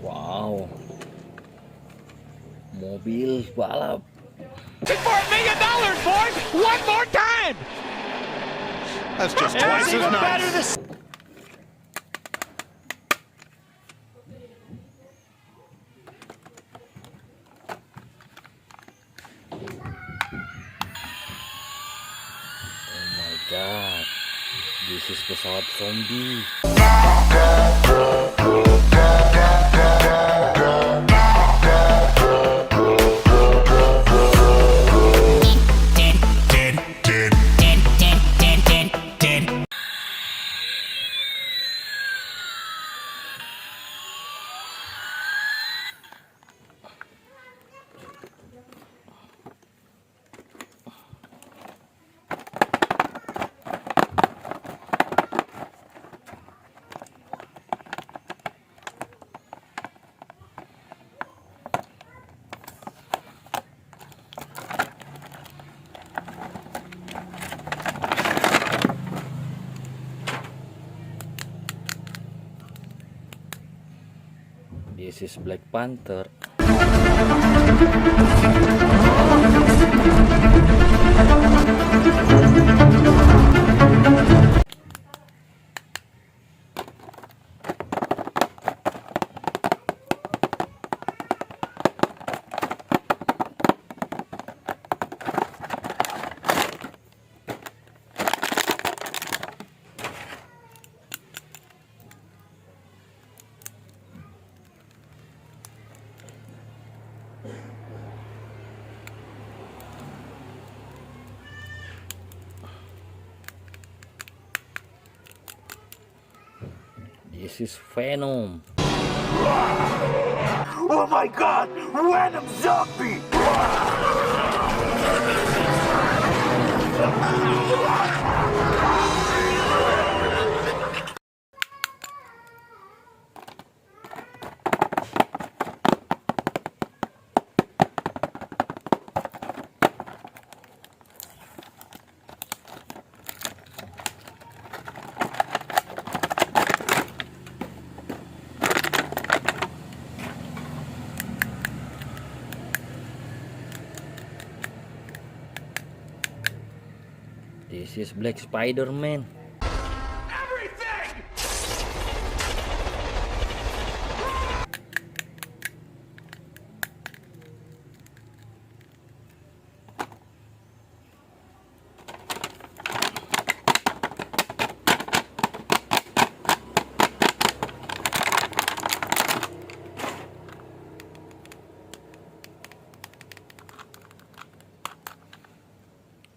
Wow, mobil balap. $4 million, boys! One more time! That's just twice as nice. Oh my god, this is pesawat zombie. This is Black Panther. This is Venom. Oh my god! Venom zombie! This is Black Spider-Man.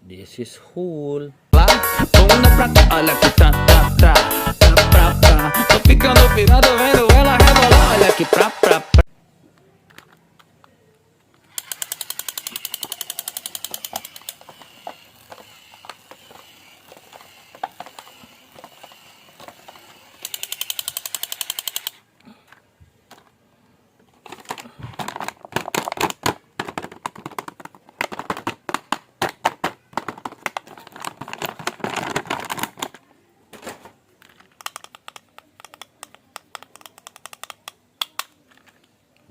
This is Hulk. Com uma prata, olha que tá, tô ficando pirado vendo ela rebolar, olha que pra.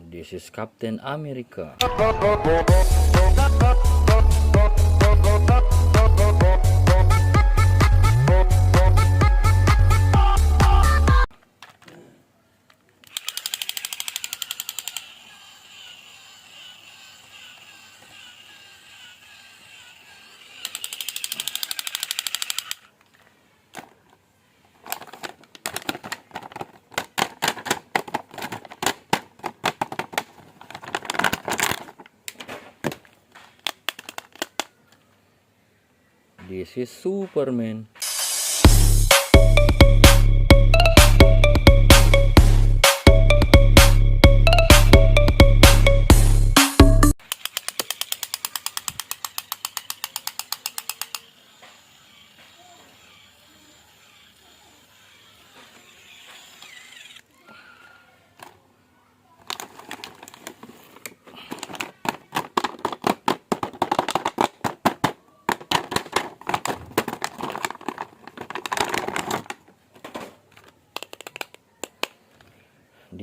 This is Captain America. This is Superman.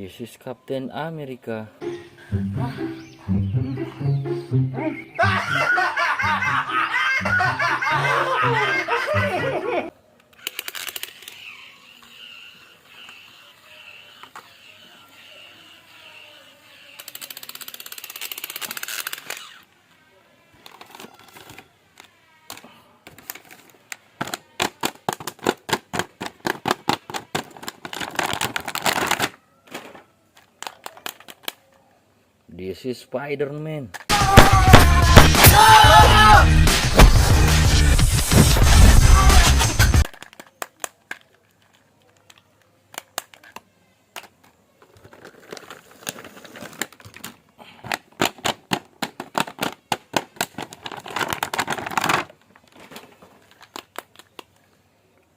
This is Captain America. This is Spider-Man.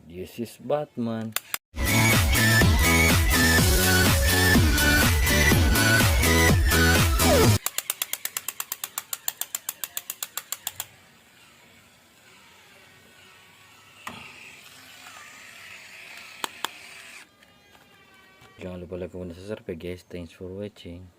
This is Batman. Jangan lupa like, comment, subscribe guys. Thanks for watching.